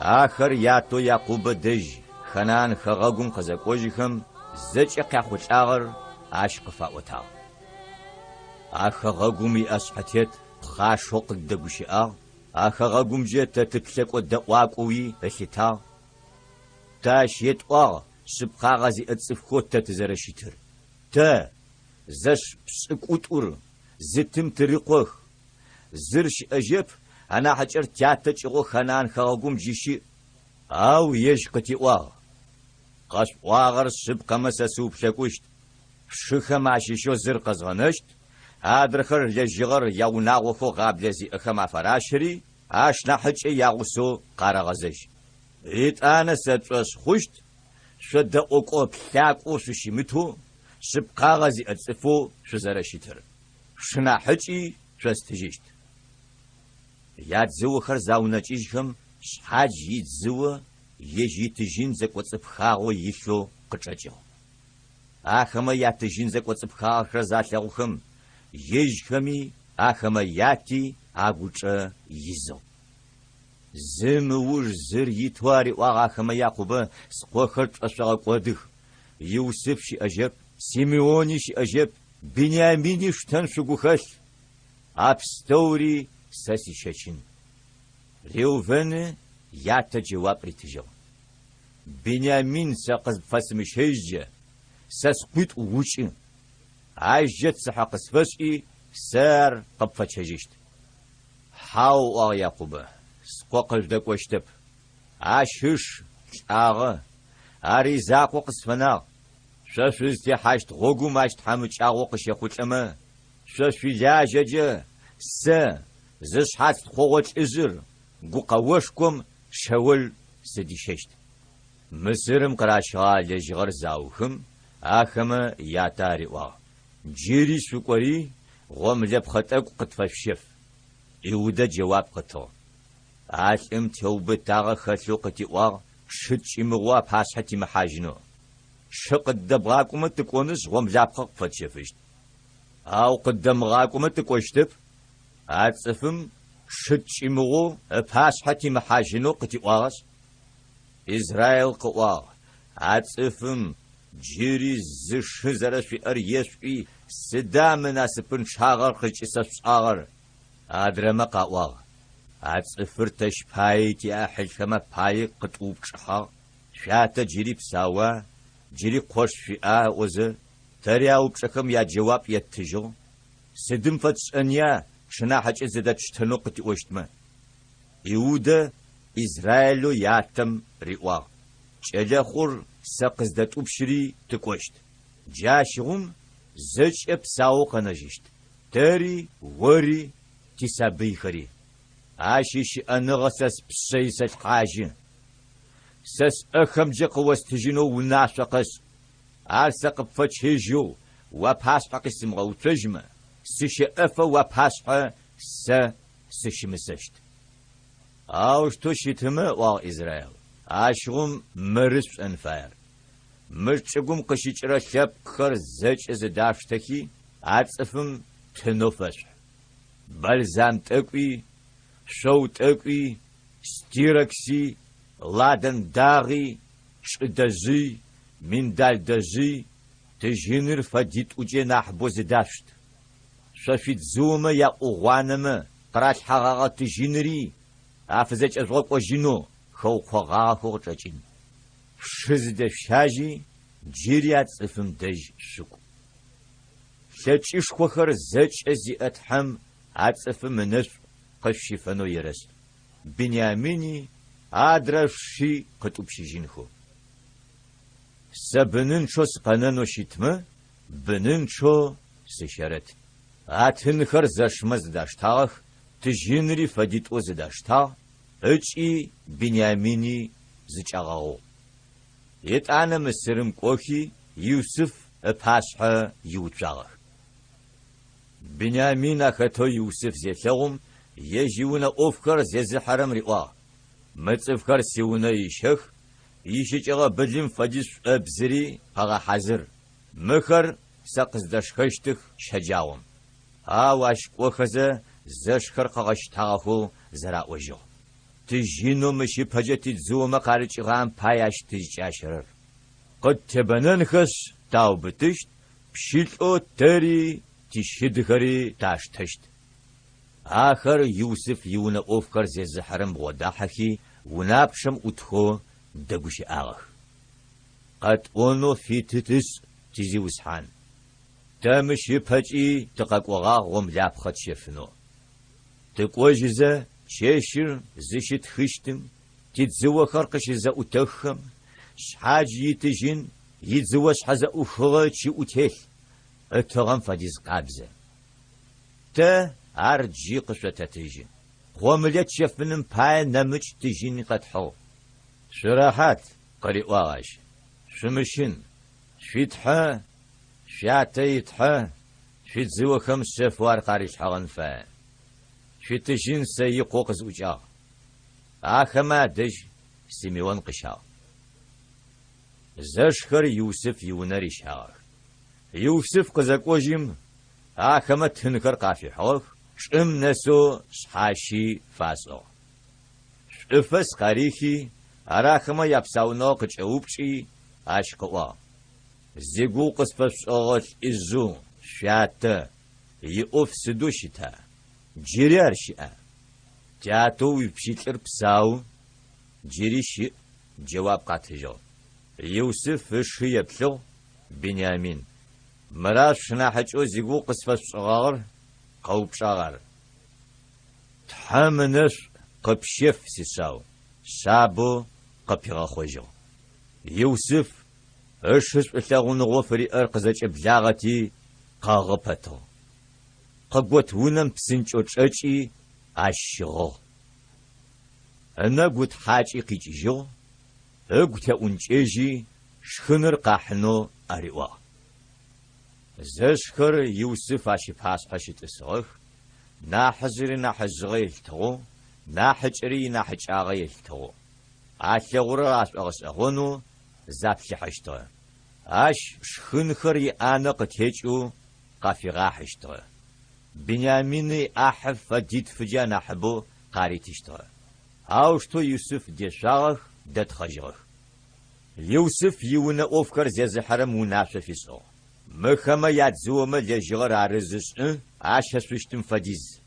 آخر یاتو یعقوب دژ خنان خغگم خزکوجیخم زچ قیخوچ آغر عشق فاوتاو آخغگمی اسحتیت خاشوق دگوشی آغ آخغگم جت تتلک و دواقوی بخیتاو تاشیت آغ سبخاغزی اتصفخوت تتزرشیتر تا زش سکوتور زتم تریقوخ زرش اجب أنا حجر تياتا چغو خنان خاقوم جيشي أو يشقتي واغ قاش واغر سبقا مساسوب شكوشت شخا معشيشو زرقز غنشت هادرخر يجغر يو ناغوخو غابلزي اخما فراشري آشنا حجي ياغوسو قارغزش إيت أنا ستوش خوشت شد اوكو بلاكو سوشي متو سبقا غزي أتصفو شزرشيتر شنا حجي شستجيشت ياد زو خر زاوناچيجهم حاج يد زو يجي تجين زكوصف خاغو يشو قچاچو اخما يات تجين زكوصف خاغ خزالخم يجخمي اخما ياتي اغوچ يزو زمور زر يتواري واخما يعقوب سخوخر اشغا قودخ يوسف شي اجب سيميوني شي اجب بنيامين شتن شغوخش ابستوري ساسي شاشين ريوفن ياتا جواب ريتجو بنيامين ساقز فاسم شيجة ساسقوت ووشي عايجت سحق سفشي سار قبفة شجيشت حاو يعقوب سقوقل دك واشتب عاشش آغا عريزاق وقصفنا شاشوزتي حاشت غوغو ماشت حامج آغوقش يخوش أما شاشو لاججة سا زش حاست خوغوش ازر قوقوشكم شول سديششت مصرم قراشها لجغر زاوخم آخما ياتاري وا جيري سوكوري غم لبخطق قطفشف يودا جواب قطو آشم توبتاغ خلو قطي وا شتش مغوا باسحتي محاجنو شقد دبغاكم تكونس غم لبخق فتشفشت أو قدم غاكم تكوشتب أتصفم شتش مغو باسحتي محاجنو قطي واغس إسرائيل قوا أتصفم جيري زش زرش أريسوي سدام ناسبن شاغر خجس شاغر أدرم قوا أتصفر تشبايتي أحل كما باي قطوب شحا شاتا جيري بساوا جيري قوش في وز ترياو بشكم يا جواب يتجو سدم فتش أنيا شنا حج إزدت شتنو قتي وشتما يودا إسرائيلو ياتم ريوا جلخور سقزدت أبشري تكوشت جاشهم زج بساو قنجشت تاري وري تسابي خري عاشيش أنغسس بسيس الحاجة سس أخم جق وستجنو وناشقس عالسق بفتشيجو وباسحق اسم غوتجمة سش أفا وباسحق سشمسشت أوش توشيتما واغ إسرائيل عاشغم مرس أنفاير مرشقم قشيشرا شاب خر زج إز داشتكي عاتصفم تنوفش بلزام تقوي شو تقوي ستيركسي لادن داغي شدزي من دال دزي تجينر فديت وجي نحبو زداشت شفيت زوما يا أغوانما قراش حغاغا تجينري عفزج أزغوك وجينو خو خغاغا خوغتاجين شزد شاجي جيريات صفم دج شكو شاچيش خوخر زج أزي أتحم عتصفم نسو قشي فنو يرس بنياميني أدرشي قطوبشيجينخو سبننشو سقننو شيتمه بننشو سشرت أتنخر زشمز داشتاخ تجينري فديتو زداشتا أجي بنياميني زجاغاو يتعنا مسرم كوخي يوسف أباسحة يوتشاغ بنيامين أخطو يوسف زيتلغم يجيونا أفكار زيز حرم رئوا متفكر سيونا يشخ يشجغ بدلم فجس أبزري هغا حزر مخر سقز دشخشتخ شجاوم واش كوخزة زشخر قغشتاغو زرا وجو تجينو مشي بجتي زوما قارجغان باياش تجاشرر قد تبننخس تاو بتشت بشيلو تري تشدخري تاشتشت آخر يوسف يونا أفكر زيز حرم بوداحكي ونابشم أتخو دقوش آغخ قد أونو في تتس تيزي وسحان تامشي بجي تقاقوغاغ وملابخت شفنو تقوجزة شاشر زشت خشتم تتزوى خرقش زا أتخم شحاج يتجين يتزوى شحزا أخغة شي أتهل أتغم فديز قابزة تا أرجي قشوة تتجين ومليت شفنم باي نمج تجين قد حو شراحات قريء واغاش شمشن شيتحا شاتيتحا شيتزوى خمس شفوار قاريش حغن فا شيتجين سيقو قزوجا آخما دج سيميون قشا زشخر يوسف يونري شاغ يوسف قزاقوجيم آخما تنكر قافي حوخ شم نسو شحاشي فاسو شفس قاريخي أراخما يبساونو قجعوبشي أشقوا زيقو قصفش أغل إزو شاتا يقف سدوشتا جيريار شئا جاتو يبشيتر بساو جيري شئ جواب قاتجو يوسف فش يبلو بنيامين مراش شناحجو زيقو قصفش أغل قوب شاغر تحمنش قبشيف سيساو شابو قبيغا خوجو يوسف اشهش بلاغون غفري ارقزج بلاغتي قاغبتو قبوت ونم بسنجو تشاچي اشغو انا قوت حاجي قيجيجو اقوت انجيجي شخنر قاحنو اريوا زشخر يوسف اشي باس حشت اسغخ ناحزري ناحزغي التغو ناحجري ناحجاغي التغو أشغورا أشغس أغنو زابشي حشتو أش شخنخري أنا قتيجو قافي غاحشتو بنياميني أحف فديد فجا نحبو قاريتشتو أوشتو يوسف ديشاغخ دت خجغخ يوسف يونا أفكر زيز حرم ونافش فيسو مخما يادزوما لجغر عرزش أشهسوشتم فديز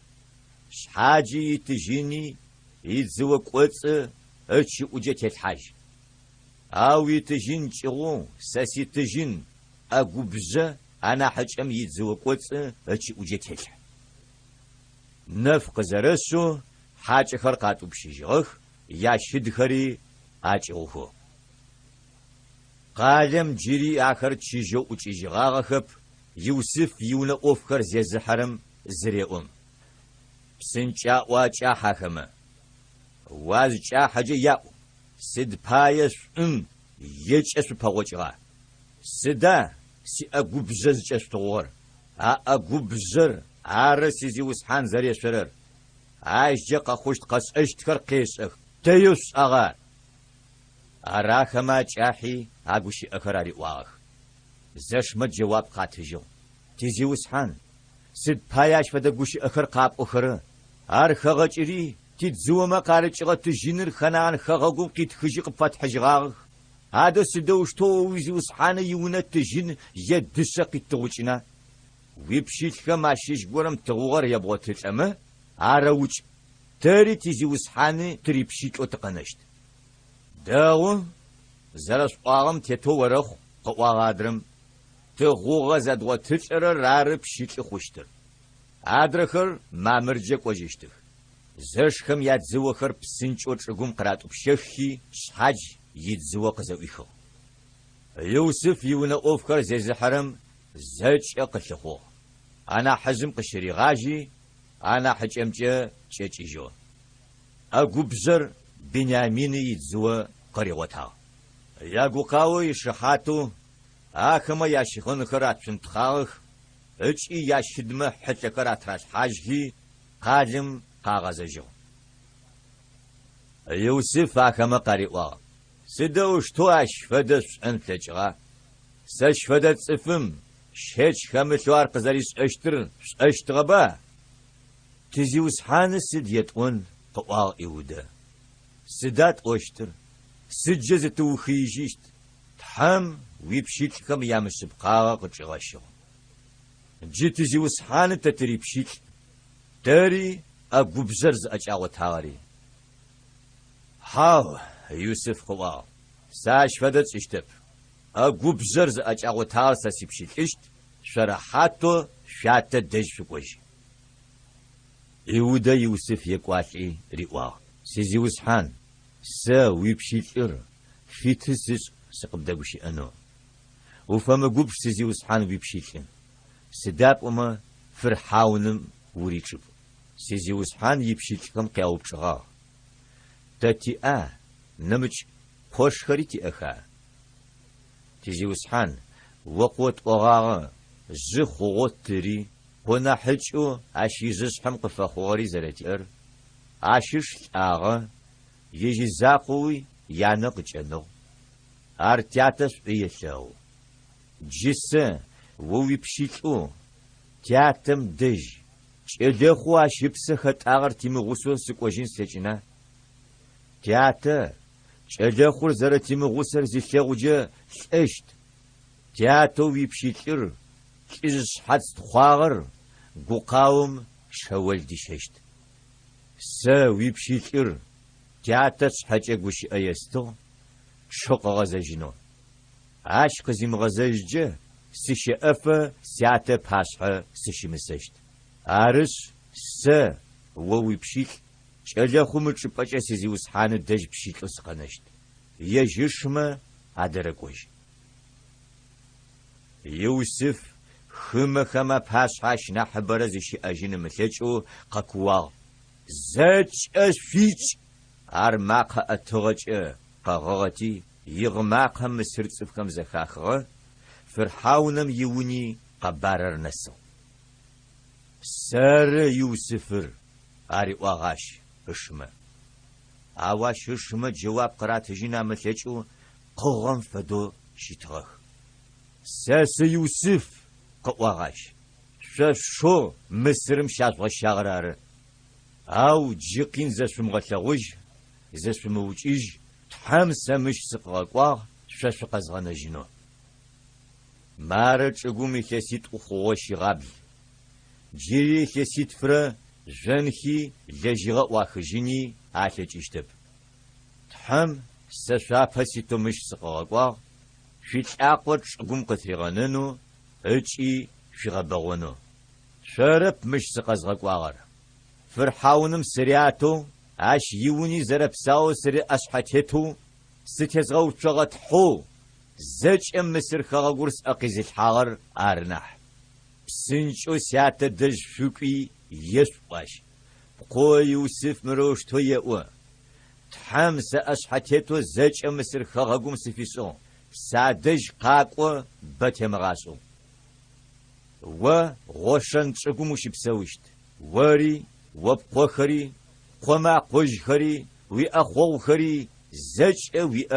شحاجي يتجيني يتزوى قوتس أتشي أجت الحاج أو يتجين شغو ساسي تجين أقوبزة أنا حجم يتزوى قوتس أتشي أجت الحاج نفق زرسو حاج خرقاتو بشيجغخ يا شدخري أجوهو قالم جيري آخر تشيجو أجيجغاغخب يوسف يونا أفكر زيز حرم زريئون بسنجا واجا حاكمه وازجا حاجة ياو سد بايش يجس بغوجغا سدا سي أقوبزز جستور أقوبزر عارسي زي وسحان زري شرر عايش قخوشت قس اشتكر قيسخ تيوس أغا أراخما جاحي أقوشي أخراري واغ زشمت جواب قاتجو تيزي وسحان سد بايش فدا قوشي أخر قاب أخر أرخغا جري تتزوما قارجغا تجينر خنان خغاقوم قيت خجيق فتح جغاغ هذا سدوشتو ويزي وسحان يونا تجين يدسا قيت تغوشنا ويبشيت خما شيش قورم تغوغر يبغو تلأمه عراوش تاري تيزي وسحان تريبشيت وتقنشت داو زرس قاغم تيتو ورخ قواغادرم تغوغا زدغو تلأر رارب شيت لخوشتر عدرخر ما مرجك وجيشتر زشخم يادزو خر بسنچو چگوم قراتو بشخي شحاج يدزو قزو إخو يوسف يونا أوفكر زي حرم زج أقلخو أنا حزم قشري غاجي أنا حجمجة شجيجو أقبزر بنيامين يدزو قريوتها ياقو قاوي شحاتو آخما ياشخون خرات شنتخاخ اچي ياشدمه حتى كرات راش حاجي قادم قاغزجو يوسف آخما قريوا سدوش تواش فدس أنتجغا سش فدت صفم شهج خمسوار قزاريس اشتغبا تزيوس حانس سديتون قوال إيودا سدات أشتر سجز توخيجيشت تحم ويبشيت كم يامس بقاغا قجغاشو جيت زيوس حان تتريبشيت تاري أقبزرز أجاو تاري هاو يوسف قوال ساش فدت اشتب أقبزرز أجاو تار ساسيبشيت اشت شرحاتو شات دج فقوش إيودا يوسف يقواشي ريوا سيزيوس حان سا ويبشيت فيتسس سقبداوشي أنو وفما قبش سيزيوس حان ويبشيتين سداب وما فرحاونم وريتشب سيزيوس حان يبشيتكم قياوب شغا تاتي نمج خوش خريتي أخا تيزيوس حان وقوت أغاغا زخوغوت تري هنا حجو عشي زشحم قفاخوري زراتير عشيش آغا يجي زاقوي يعنق جنو ارتياتس بيشاو جسا وويبشيتو تياتم دج چلخو اشيبس خط اغر تيم غوسو سقوجين سچنا تياتا چلخو زر تيم غوسر زيشغوجه اشت تياتو ويبشيتر كيز حدس خواغر غوقاوم شول ديششت سا ويبشيتر تياتا حاجه غوشي ايستو شوق غزاجينو عاشق زيم غزاجه سيشي أفا سياتا باشحة سيشي مسجد عارش سا ووي بشيك شاجا خمج باشا سيزيوس حانو دج بشيك اسقنشت يجشما عدرقوش يوسف خما باشحة شناح برزيشي أجين ملجو قاكوا زاج أشفيج عرماق أتغج قاغغتي يغماق هم سرطف كم زخاخغ فرحاونم يوني قبارر نسو سار يوسفر آري واغاش اشما آواش اشما جواب قرات جينا ملجو قغم فدو شتغخ ساس يوسف قواغاش شو مصرم شاز شاغرار او جيقين زشم غلغوج زشم وجيج تحمسا مش سقواغ شاش قزغنا جنو مارج أقومي خسيت أخوشي غابي جيري خسيت فرا جنخي لجيغا واخجيني عاشج اشتب تحم سشافة سيتو مش سقاقوا شيت أقوش أقوم قثيغاننو اجي في غبغونو شرب مش سقازغاقوا فرحاونم سرياتو عاش يوني زرب ساو سري أشحتتو ستيزغو شغط حو زج مصر خاغورس أقيز الحاغر أرنح بسنجو سياتا دج شوكي يسواش بقو يوسف مروش تو يأو تحمس أشحتيتو زج مصر خاغوم سفيسو سادج قاقو بتمغاسو و غوشن تشقوموش بسوشت وري وبقو خري قوما قوج خري وي أخو خري زج وي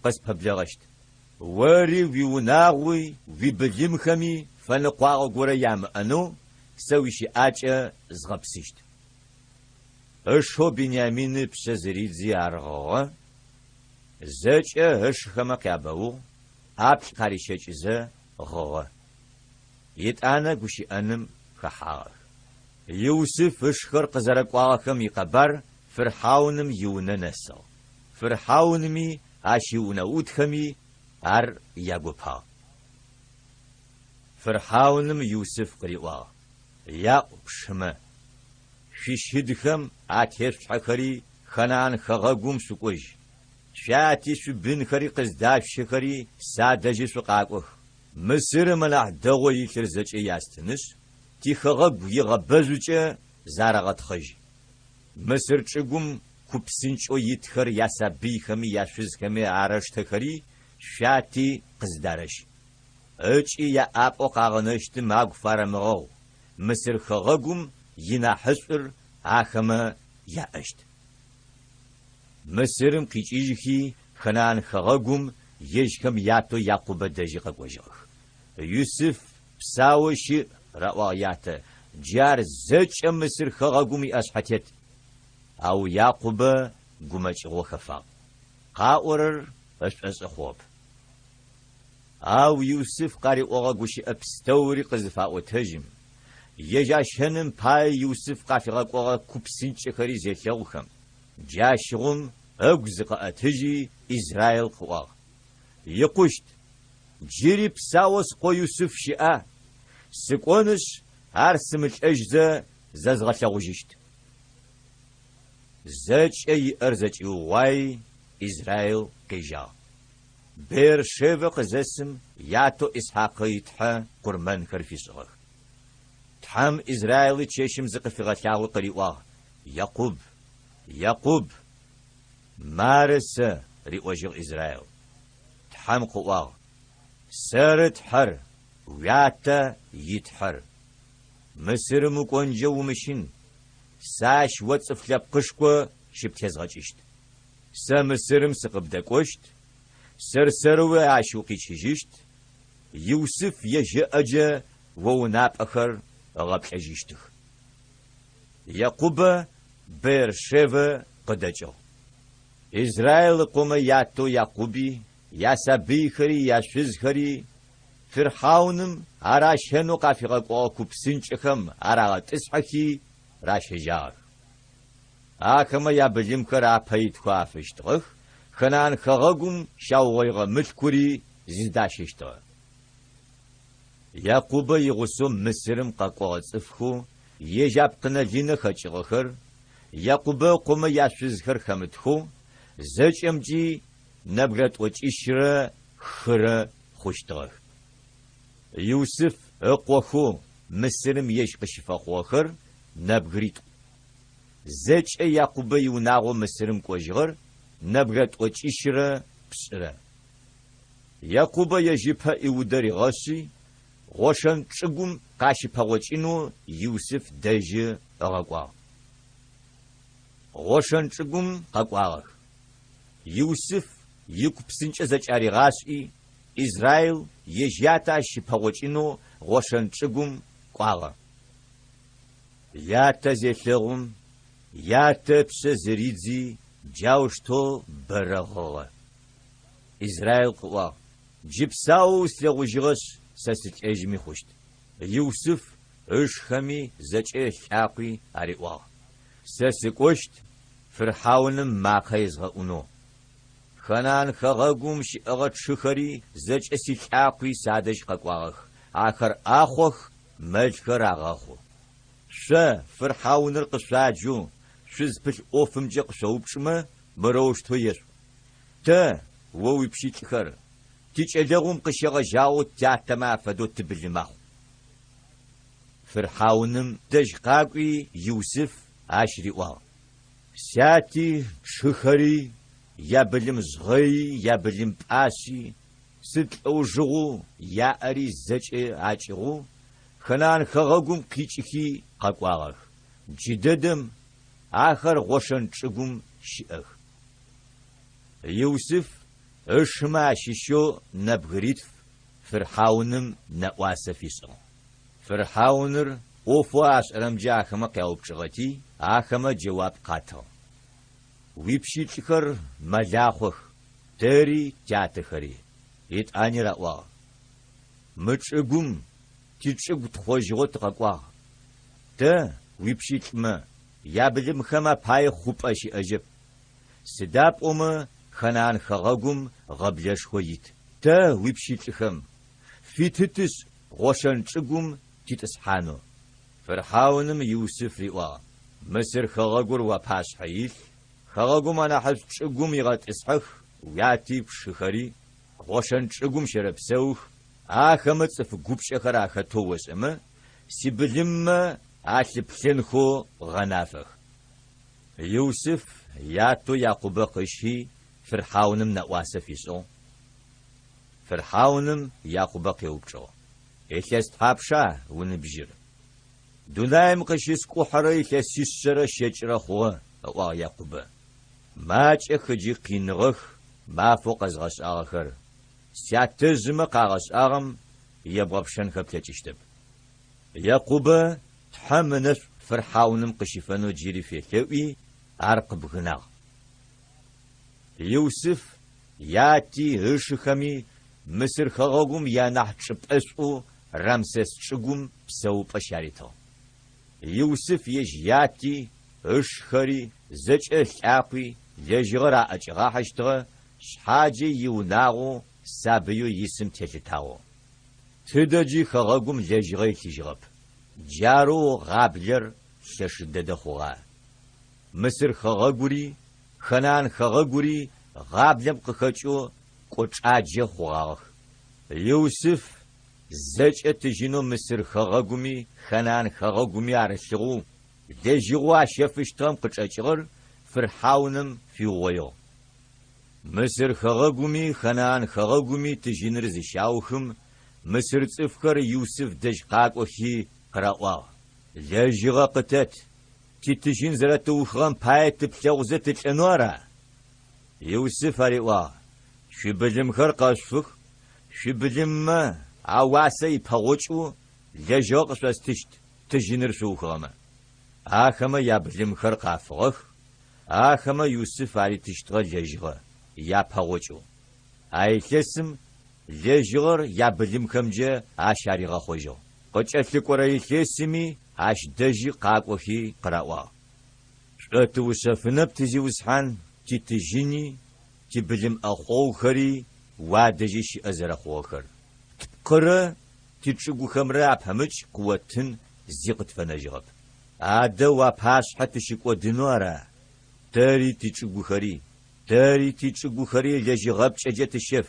قس ببلغشت وري ويوناغوي ويبليم خمي فنقواغ غورا يام أنو سويشي آجا زغبسيشت اشو بنيامين بشزريد زيارغو زج اش خما قابو ابش قاريشج زه غو يتانا غشي انم خحاغ يوسف اشخر قزرقواغم يقبر فرحاونم يوننسو فرحاونمي اشيونا ودخمي ار ياغوبا فرحاونم يوسف قريوا يا شما شدخم آتيش حكري خنان خغاقوم سقوج شاتي شبين خري قزداف شخري سادجي سقاقوخ مصر ملح دغوي خرزج ياستنش تي خغاق يغبزوچ زارغت خج مصر چگوم كوبسنچو يتخر ياسابي خمي ياشوز خمي عرش تخري شاتي قزدارش اچي يا ابو قاغنشت ماغ فارمغو مصر خغاقوم ينا حسر آخما يا اشت مصرم قيچيجي خنان خغاقوم يجكم ياتو يعقوب دجي قوجخ يوسف بساوشي روايات جار زج مصر خغاقومي اشحتت او يعقوب قمج وخفا قاورر اس خوب او يوسف قاري اوغاقوشي ابستوري قزفا وتهجم يجاشنم باي يوسف قافغا قوغا كوبسينچ خري زيخوخم جاشغم اغزقا اتجي اسرائيل قوا يقشت جيري بساوس قو يوسف شيئا سقونش ارسمل اجزا زازغلغوجشت زج اي ارزج واي اسرائيل قيجا بير شيفق زسم ياتو اسحاق يتحا قرمان خرفي صغر تحم إسرائيل تشيشم زقف غتاو قريوا يعقوب مارس ريوجل إسرائيل تحم قوا سرت حر وياتا يتحر مصر مكونجو مشين ساش وصف لبقشكو شبتيز غجشت سمصرم سقبدكوشت سرسرو عاشوقي تشجشت يوسف يجي أجا ووناب أخر غبحجيشتخ يعقوب بيرشيفا قدجو إسرائيل قوم ياتو يعقوبي ياسابي خري ياشوز خري فرحاونم عراشنو قافغا قوكوب سنچخم عراغت اسحكي راشجار آخما يابليم خرا پايت خوافشتغخ خنان خغاقوم شاوغيغا ملكوري زداششتغ يعقوب يغسوم مصرم قاقوغ صفخو يجاب قنالين خاچغخر يعقوب قوم ياشوزخر خمتخو زجمجي نبغت وچيشرا خرا خوشتغ يوسف اقوخو مصرم يشقشفاخوخر نبغريت زج يعقوب يوناغو مصرم قوجغر نبغت وچيشرا بسرا يعقوب يجيبها يودري غاشي غوشن چگوم قاشي پاوچينو يوسف دجي اغاقوا غوشن چگوم قاقوا يوسف يكوب سنچ زچاري غاشي إسرائيل يجياتا شپاوچينو غوشن چگوم قاغا ياتا زيخلغم ياتا پس زريدزي جاوشتو برغوا إسرائيل قوا جبساو سلغوجغش ساسك اجمي خوشت يوسف اش خمي زچ حاقي اريوا ساسك وشت فرحاونم ما خيزغ اونو خنان خغاقوم شي اغت شخري زچ سي حاقي سادش ققواغ اخر اخوخ ملخر اغاخو ش فرحاونر قشاجو شز بل اوفم جق شوبشما بروشتو ير تا ووي بشيتخر تيجلغم قشغ جاو تاتما فدو تبلماخ فرحاونم دجقاقي يوسف عشري وا ساتي شخري يا بلم زغي يا بلم باسي ستلو جغو يا اري زج عاچغو خنان خغقوم قيچخي قاقواغ جددم آخر غوشن چگوم شئخ يوسف اشما شيشو نبغريت فرحاونم نواسفيسو فرحاونر اوفواس رمجا خما قيوب چغتي آخما جواب قاتل ويبشيتخر ملاخوخ تري جاتخري يتاني رأوا مچگوم تيچگو تخوجغو تقاقوا تا ويبشيتما يابلم خما پاي خوب اشي اجب سداب اوما خنان خغاقوم غبلش خويت تا ويبشيتخم فيتتس غوشن چگوم تيتسحانو فرحاونم يوسف ريوا مصر خغاغور وباشحيل خغاغو مناحل شقوم يغات إسحخ وياتي بشخري غوشن شقوم شربسوخ آخمت سفقوب شخر آخطووس أما سيبلم آشبسنخو غنافخ يوسف ياتو يعقوب قشي فرحاونم نواسف يسو فرحاونم يعقوب قيوبشو إخيست حابشا ونبجر دولايم قشيس كوحري إخيس سيسر شجر خوه أوا يعقوب ماج إخجي قينغخ ما فوق أزغس آخر سياتزم قاغس آغم يبغبشن خبتشتب يعقوب تحمنف فرحاونم قشيفانو جيري في ثوي عرق بغناغ يوسف ياتي هشخمي مصر خغوغم يانح تشبأسو رمسس شغم بسو بشاريتو يوسف ياتي هشخري زج الحاقي يجغرا أجغاحشتغ شحاجي يوناغو سابيو يسم تجتاو تدجي خغوغم يجغي تجغب جارو غابلر ششدد خوغا مصر خغاغوري خنان خغاغوري غابلم قخچو قوچاجي خوغاغ يوسف زج تجينو مصر خغاغومي خنان خغاغومي عرشغو دجيغوا شفشتم قچچغر فرحاونم في ويو مصر خغاغومي خنان خغاغومي تجينر زشاوخم مصر صفخر يوسف دج قاقوخي قراوا لجيغا قتت تيتجين زرتو خام بايت بلغزة تلنورا يوسف أريوا شبلم خرقاشفخ شبلم عواسي بغوچو لجوق سوستشت تجينر شو خاما آخما يابلم خرقافغخ آخما يوسف أري تشتغل لجيغا يا بغوچو أي كسم لجيغر يابلم خمجة عشاريغا خوجو قچلك ورأي كسمي عش دجي قاقوخي قراوا شتو سفنب تزي وسحان تتجيني تبلم أخو خري وادجي شي أزر أخو خر تقرأ تتشقو خمرا بهمج قوتن زيقت فنجغب عادا واباش حتى شكو دنوارا تاري تتشقو خري تاري تتشقو خري لجي غب شجت الشف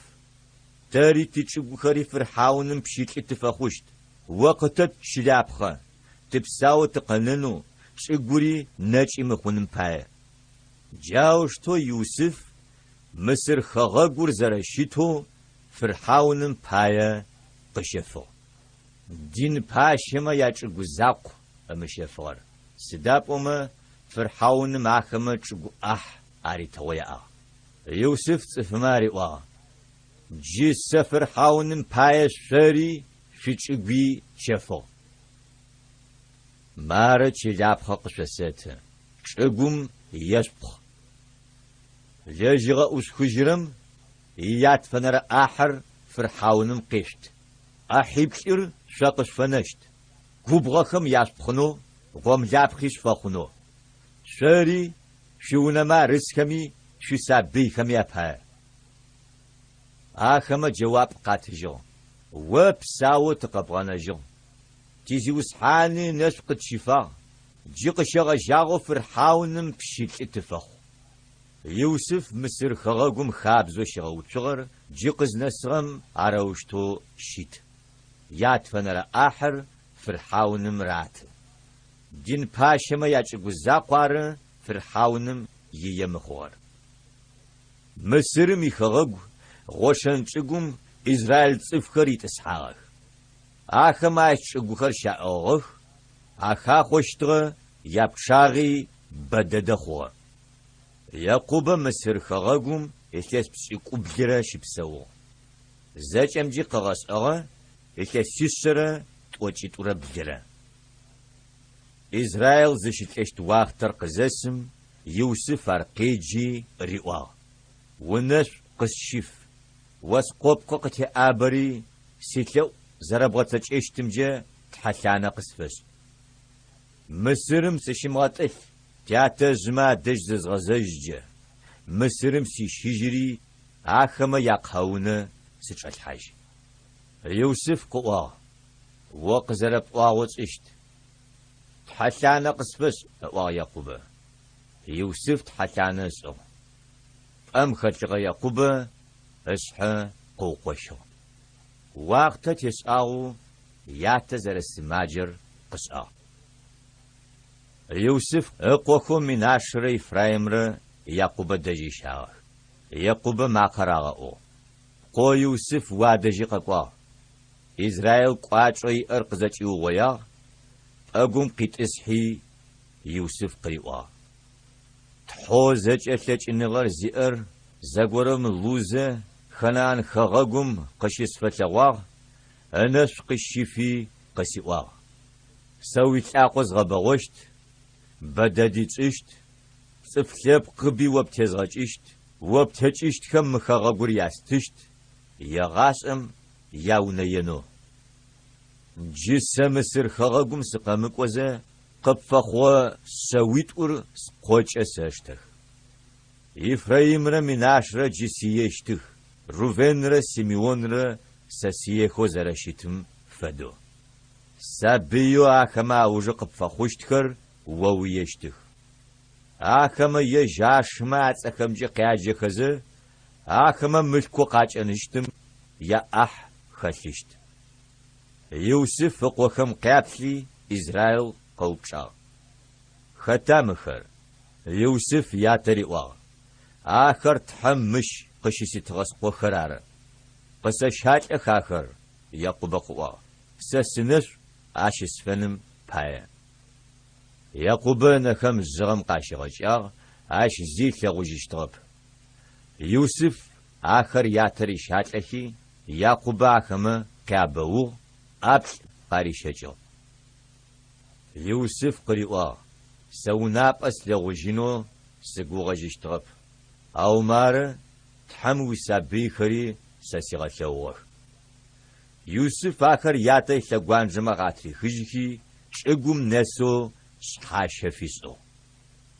تاري تتشقو خري فرحاونم بشيت اتفاخوشت وقتت شلابخا تبساو تقننو شقوري ناجي مخونن باي جاوشتو يوسف مصر خغاغور زرشيتو فرحاونن باي قشفو دين باشما ياچقو زاقو امشفور سدابوما فرحاون معخما چقو عاري تويا يوسف صفماري وا جيس فرحاونن باي شري شچقبي شفو مارا چلابخا قشسات چقوم يشبخ لجغا اسخجرم يات فنر آحر فرحاونم قشت أحيبشر شاقش فنشت قبغخم يشبخنو غم لابخيش فخنو شاري شونما رزكمي شو سابيخم يبها آخما جواب قاتجو وبساو تقبغانا تيزي وسحاني نشقد شفا جيق شغا جاغو فرحاونم بشيك اتفاخ يوسف مصر خغاقم خابزو شغا وشغر جيق نسغم عراوشتو شيت يات فنر آحر فرحاونم رات دين باشما ياچقو زاقوار فرحاونم ييمخوار مصر ميخغاقو غوشن چقوم إسرائيل صفخر يتسحاغ آخما يشقو خر شاقوغ آخا خوشتغ يابشاغي بددخوغ يعقوب مصر خغاقوم إخيس بسيقو بجرا شبساو زاج أمجي قغاس أغا إخيس سيسرا توچي تورا بجرا إسرائيل زشت اشت واختر قزاسم يوسف أرقيجي ريواغ ونش قسشيف واسقوب قوقتي آبري سيتلو زربغتش اشتمجا تحلانا قسفس مصرم سشمغتل تياتا زما دجزز غزاججا مصرم سي شجري آخما يقهونا سيش الحاج يوسف قواه وقزرب قواوت اشت تحلانة قصفش يعقوب يوسف تحلانة سو أم خلق يعقوب أشحى قوقشو وقت تسعو يعتذر السماجر قصة يوسف اقوكو من عشر إفرايمر يعقوب دجي شاغ يعقوب ما قراغو قو يوسف وادجي قوا إسرائيل قواچوي أرقزچي ويا أقوم قيت إسحي يوسف قريوا تحوزج أتلج إنغر زئر زغورم لوزة خنان خغاقوم قشيس فتلواغ أنش قشيفي قسيواغ سويت أقوز غباوشت بداديت إشت صفلاب قبي وابتزغج إشت وابتج إشت خم خغاقور ياستشت يغاسم ياونينو جسم سر خغاقوم سقامك وزا قبفخوا سويتور سقوش أساشتخ إفرايم را من عشرة جسيشتخ روفين را سيميون را سسيخو زرشتم فدو سابيو آخما اوجا قبفخوشتخر وويشتخ آخما يجاشما أتخم جي قياجي خزر آخما ملكو قاچ أنشتم يا أح خششت يوسف فقوخم قابلي إسرائيل قوبشا ختامخر يوسف ياتريوا آخر تحمش قشيسي تغسقو خرار قسشات أخاخر يقوب قوا سسنر عاشس فنم بايا يقوب نخم زغم قاشي غجاغ عاش زيت لغجشتغب يوسف آخر ياتري شاتلخي يقوب آخم كابو أبل قاري شجو يوسف قريوا سوناب أسلغجينو سقو غجشتغب أو مار تحمو سابي خري سسيغتلوغ يوسف آخر ياتي لغوان جماغاتري خجخي شقوم نسو شخاشفيسو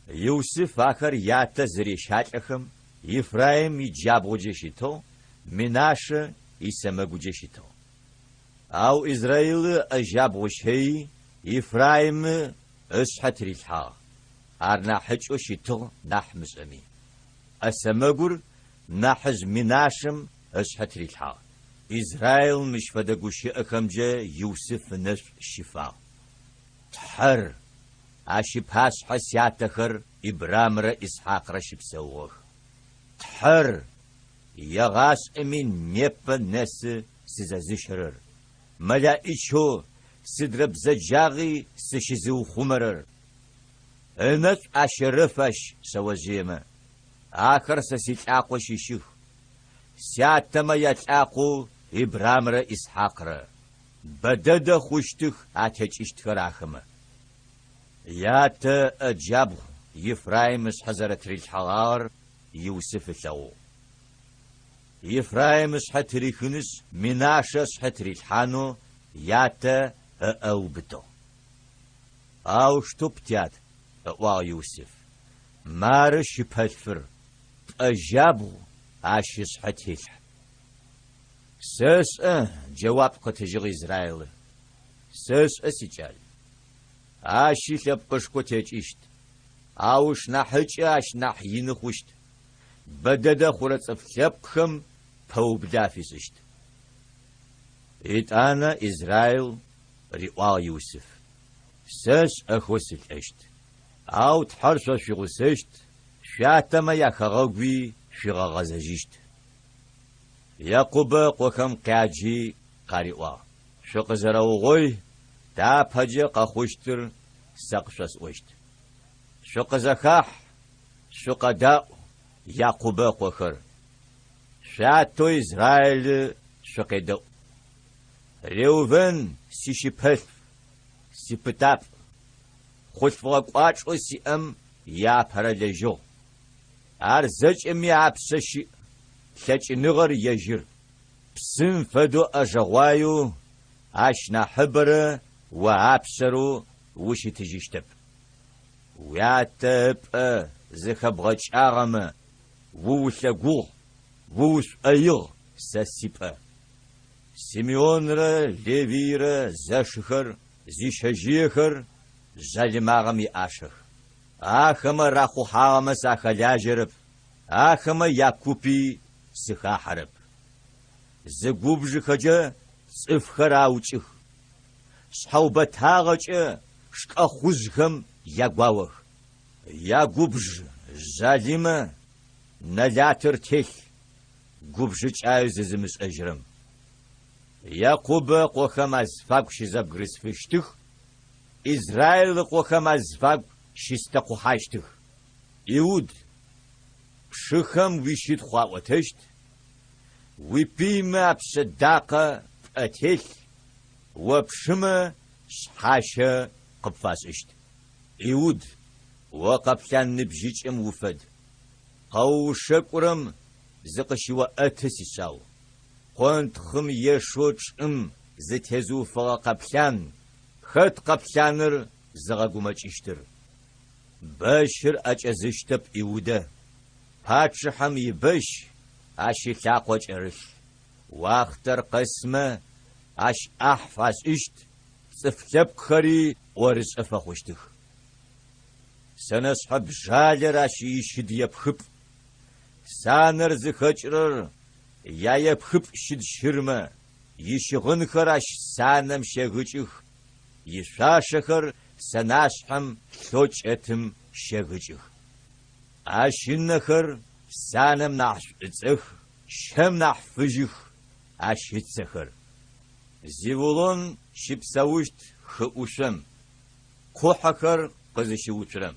يوسف آخر ياتا زري شاتلخم إفرايم يجابغو جيشيتو مناشا يسمغو جيشيتو أو إسرائيل أجابغو شهي إفرايم أشحت ريلحا أرنا حجو شيتو نحمز أمي أسمغور نحز مناشم أشحت ريلحا إسرائيل مش فدقو شيئكم جا يوسف نش شفا تحر أشي باس حسياتخر إبرام را إسحاق را شبسوغ تحر يغاس أمين نيبا نس سيزازشرر ملائشو سدرب زجاغي سشزو خمرر انت اشرفش سوزيما آخر سسيتاقو شيشيخ سياتما يتاقو إبرام را إسحاق را بدد خوشتخ آتيجشتخر آخما يات أجاب يفرايم حزرت ريلحغار يوسف ثو يفرايم حتري خنس مناشس حتري الحانو ياتا أو بتو أو شتوبتيات أو يوسف مارش بهالفر أجابو عاشس حتيح ساس جواب قتجغ إسرائيل ساس أسيجال عاشي لبقش قتجيشت أوش نحج أش نحين خوشت بدد خورت أفلبخم بوبدافيزشت إتانا إسرائيل رئوا يوسف ساس أخوسل أشت أو تحرص في غسشت شاتما يخغوي في غزجشت يقوب قوكم قاجي قارئوا شق زراوغوي تا بحجي قخوشتر سقشس وشت شق زخاح شق داء يقوب قوخر شاتو إسرائيل شق داء ريوفن سيشيبل سيبتاب خشفغ قاچو سيام يا پرلجو ارزج امي عبسشي لچ نغر يجر بسن فدو أجغوايو عشنا حبر وعبسرو وشي تجيشتب وياتب زخبغج آغم ووشلقوغ ووش أيغ ساسيب سيميون را ليفي را زاشخر زيشجيخر жалимагъэм иӏашэх. Ахэмэ рахъухьагъэмэ сахэлажьэрэп, ахэмэ якупи сыхахьэрэп. Зы губжыхэкӏэ цӏыфхэр аукӏых, шъхьэубэтагъэкӏэ шкӏэхъужъхэм ягуауэх. Ягубж жалимэ нэлатыр телъ, губжыкӏаи зызымышӏэжьырэм. Якъубэ къохэм азфагу щызэбгырысфыщтых, Израиль къохэм азфагу щыстэкъухьащтых. Иуд пшыхэм уищыт хъуаӏотэщт, уипимэ апшъэдакъэ пӏэтелъ, опшымэ шъхьащэ къыпфашӏыщт. Иуд о къэплъан ныбжьыкӏэм уфэд, къэушэкӏурэм зыкъыщиоӏэты сишъау. Къонтхъым ешъо чӏым зытезыуфэгъэ къэплъан, хэт къэплъаныр зыгъэгумэкӏыщтыр? Бэшыр ӏэкӏэзыщтэп Иудэ, пачыхьэм ибэщ ащ илъакъо кӏэрылъ. Уахътэр къэсмэ ащ ӏахь фашӏыщт, цӏыф лъэпкъхэри ӏорышӏэ фэхъущтых. Сэнэшъхьэ бжалэр ащ ищыд епхыпӏ, санэр зыхэкӏырэр яепхыпӏ щыд щырмэ, ищыгъынхэр ащ санэм щегъыкӏых, ишъуашэхэр сэнашъхьэм лъокӏэтым щегъыкӏых. Ащынэхэр санэм нахь шӏуцӏэх, щэм нахь фыжьых ащыцэхэр. Зевулон щыпсэущт хыӏушъом, кхъухьэхэр къызыщыуцурэм,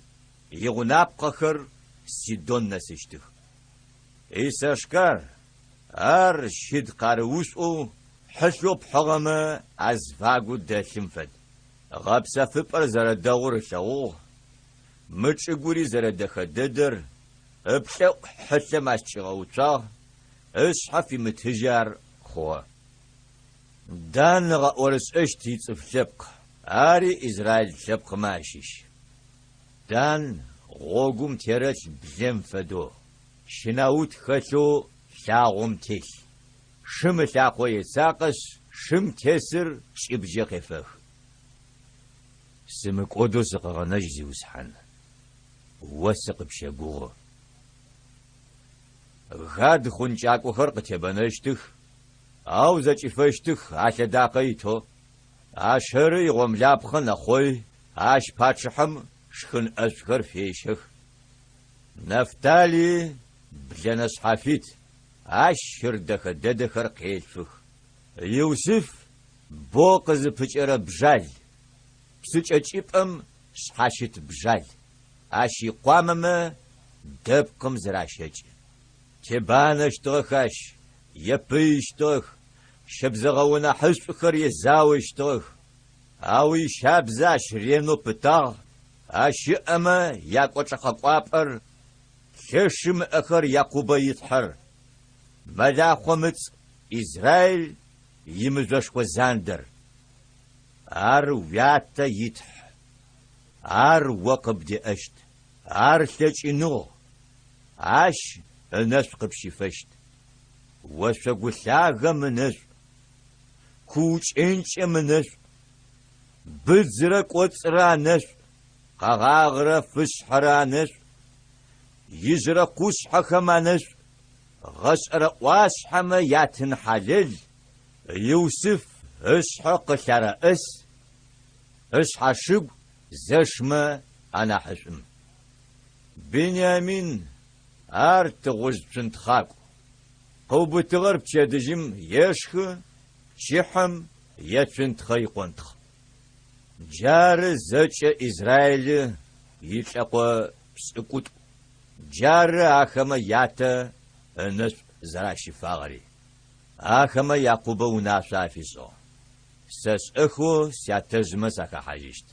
игъунапкъэхэр Сидон нэсыщтых. Исашкар ар щыд къарыушӏоу хьылъэу пхьыгъэмэ азфагу дэлъым фэд. Гъэпсэфыпӏэр зэрэдэгъур ылъэгъугъ, мычӏыгури зэрэдэхэдэдэр, ыплъэӏу хьылъэм ащыкӏигъэуцуагъ, ышъхьэ фимытыжьар хъугъэ. Дан ыгъэӏорышӏэщт ицӏыф лъэпкъ, ари Израиль лъэпкъымэ ащыщ. Дан гъогум терэлъ блэм фэдэу, щынаут хэлъэу лъагъом телъ. Шым ылъакъо ецакъэшъ, шым тесыр чӏыбджэ къефэх. Сымыкӏодэу сыкъэгъэнэжь зиусхьан, о сыкъыпщэгугъэ. Гад хъункӏакӏохэр къытебэнэщтых, ау зэкӏыфэщтых алъэдакъэ итоу. Ашэры игъомлапхъэ нэхъой, ащ пачыхьэм шхын ӏэшӏухэр фещэх. Нафтали блэнэ шъхьафит, ащ щырдэхэ дэдэхэр къелъых. Иусиф бо къызыпыкӏэрэ бжал, псыкӏэкӏипӏэм шъхьащыт бжал, ащ икъуамэмэ дэпкъым зыращэкӏ. Тебанэщтыгъэх ащ, епыищтыгъэх, щэбзэгъэунэ хьышӏухэр езауэщтыгъэх. Ау ищабзэ ащ ренэу пытагъ, ащыӏэмэ якӏокӏэхъэкӏуапӏэр, лъэшым ыӏэхэр Якъубэ итхьэр. Мэлахъо мыц Израиль имыжъошхо зандэр. Ар уятэ итхь, ар о къыбдеӏэщт, ар лъэкӏыныгъ, ащ ынэшӏу къыпщифэщт. Ошъогулъагъэ мынэшӏу, куучӏэнкӏэ мынэшӏу, быдзырэ кӏоцӏырэ анэшӏу, къэгъагъырэ фышъхьэрэ анэшӏу, ижърэ къушъхьэхэм анэшӏу, гъэшӏэрэ ӏуашъхьэмэ ятын хьалэл, Иусиф ышъхьэ къылъэрэӏыс, ышъхьэшыгу зэшмэ анахьышӏум. Беньямин ар тыгъужъ цунтхъакӏу, къыубытыгъэр пчэдыжьым ешхы, чыхьым ецунтхъэ икъонтхъ. Джары зэкӏэ Израиль илъэкъо пшӏыкӏутӏу, джары ахэмэ ятэ ынэшӏу зэращыфагъэри. Ахэмэ Якъубэ унашъо афишӏыгъ. Сэ шӏэхэу сятэжъымэ сахахьажьыщт.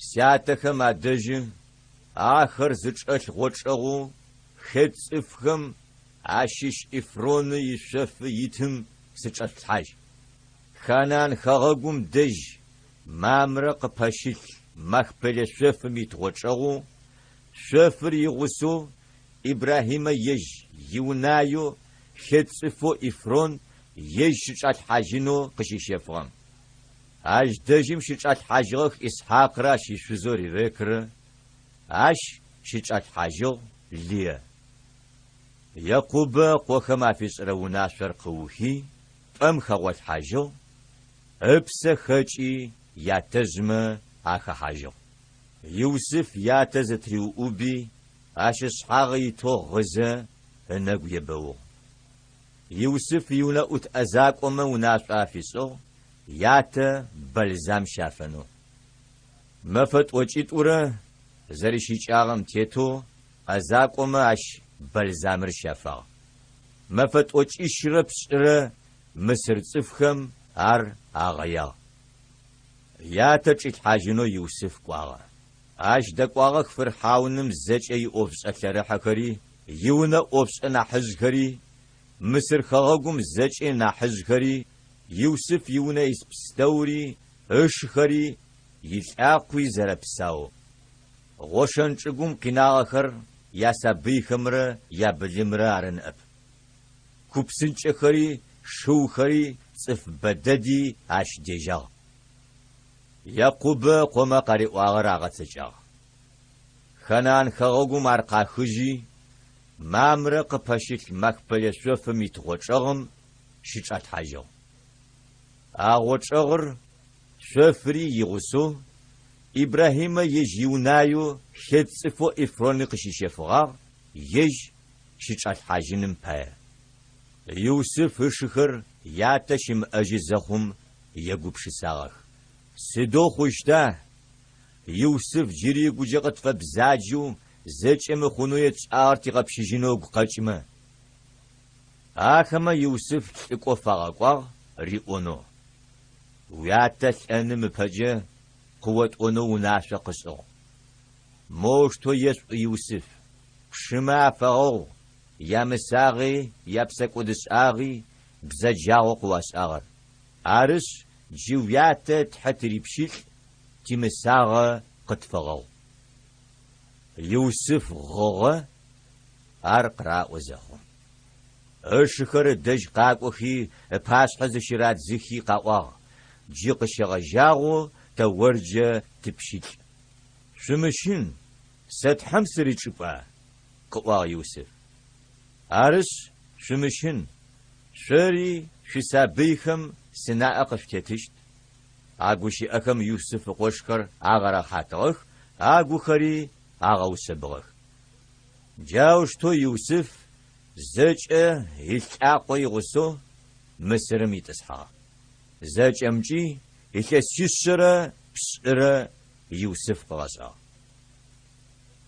Сятэхэм адэжьы ахэр зычӏэлъ гъочӏэгъу хэт цӏыфхэм ащыщ Ифроны ишъофы итым сычӏэслъхьажь. Ханан хэгъэгум дэжь мамрэ къыпэщылъ махпэлэ шъофым итгъочӏэгъу, шъофыр игъусэу Ибрахимэ ежь иунаеу хэт цӏыфэу Ифрон ежь щычӏалъхьажьынэу къыщищэфыгъэм. اش دجم شيچات حاجغ اسحاق را شيشوزوري ركر اش شيچات حاجغ ليه يعقوب قوخما في سرونا شرقوهي ام خوات حاجغ ابس خچي ياتزم اخ حاجغ يوسف ياتز تريو اوبي اش اسحاقي تو غزه انغ يبو يوسف يولا اوت ازاق ومونا شافيسو ياتا بلزام شافنو مفت وچيطوره زريشي چاغم تيتو ازاق وماش بلزامر شافا مفت وچي شربشره مصر صفخم ار اغيا ياتا چيت حاجنو يوسف قواغا اش دقواغ فرحاونم زچي اوفس اثرحكري يونا اوفس انا حزكري مصر خغوم زچي نا حزكري يوسف يونا يسبستوري اشخري يلعقوي زربساو غوشن چگوم قناغخر يا سبي خمره يا بلمره ارنب كوبسن چخري شو خري صف بددي اش ديجا يعقوب قوم قري واغر اغتجا خنان خغوم ارقا خجي مامرق پشت مخبل شوف ميتغوچغم شيچات حاجو اغوچغر شفري يغسو إبراهيم يجيونايو خدصفو إفرونق شيشفغار يج شيچات حاجنم با يوسف شخر ياتشم أجزخم يقوب شساغخ سدو خوشتا يوسف جري قجغت فبزاجو زچم خونويت آرتي غبشجينو قاچما آخما يوسف تقو فاغاقوا ريونو وياتش أنم پجه قوة أنو ناشا قصو موشتو يسو يوسف شما فاغو يا مساغي يا بسك ودس آغي بزجاغو قواس آغر عارس جيوياتا تحتري بشيل تي مساغا قد فاغو يوسف غوغا أرقرا وزخو أشخر دج قاقوخي باس حز شرات زخي قاقوا جيق شغجاغو تورجة تبشيل شمشين ستحم سري چپا قوا يوسف عرش شمشين شري شسابيخم سناء قفتتشت عقوشي أكم يوسف قوشكر عغرا حاتغخ عقو خري عغو سبغخ جاوشتو يوسف زجأ يلعاقوي غسو مصر يتسحا زجأ مجي يكسيشرة بشرة يوسف قغسا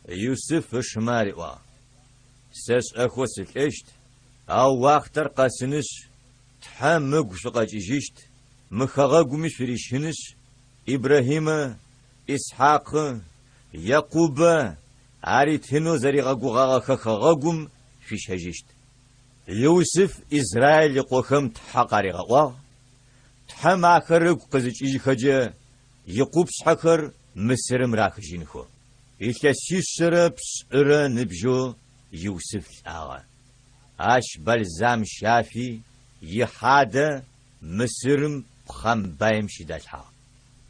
يوسف شماريوا سس أخو سلاشت أو واختر قاسنش تحمق شقاجيجيشت مخغاقو مشفريشنش إبراهيم إسحاق يعقوب عريتهنو زريغاقو غاغا خغاقوم في شجيشت يوسف إسرائيل يقوخم تحقاري غوا تحم آخر قزيجي خجا يقوب شحخر مصر مراخجينخو إلكسيشرة بشرة نبجو يوسف آغا اش بلزام شافي يحادة مصر بخم بايم شدالها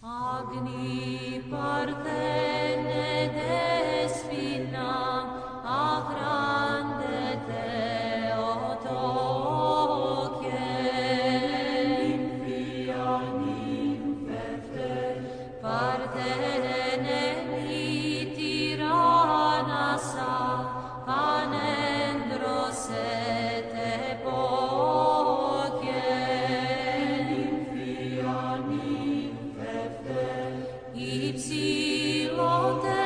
Agni partene despina agrande Theotoke infianim fefte partene tiranasa panendrosete poke infianim Ipsilote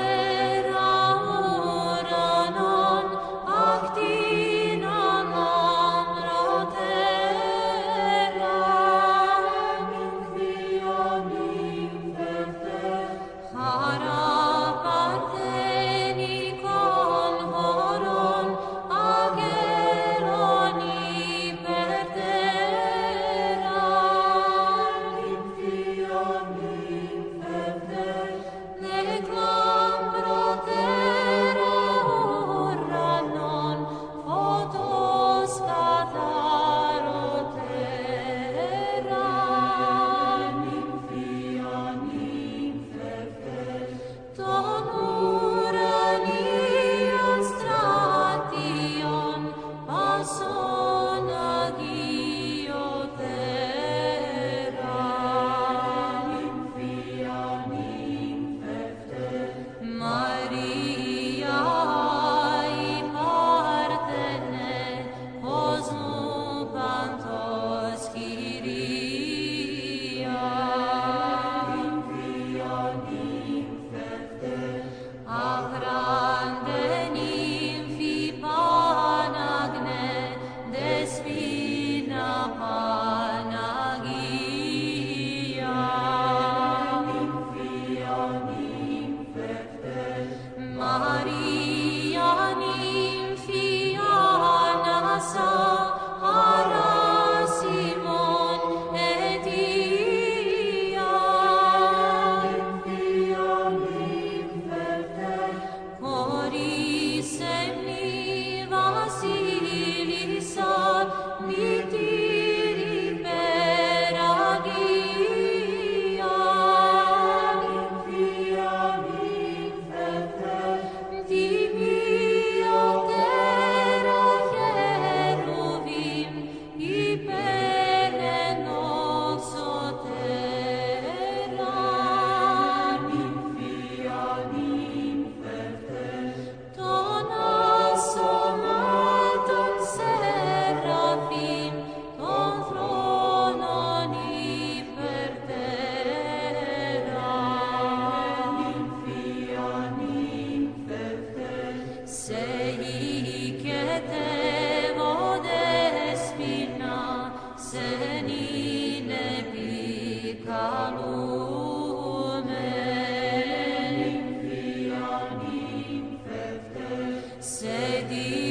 Sedi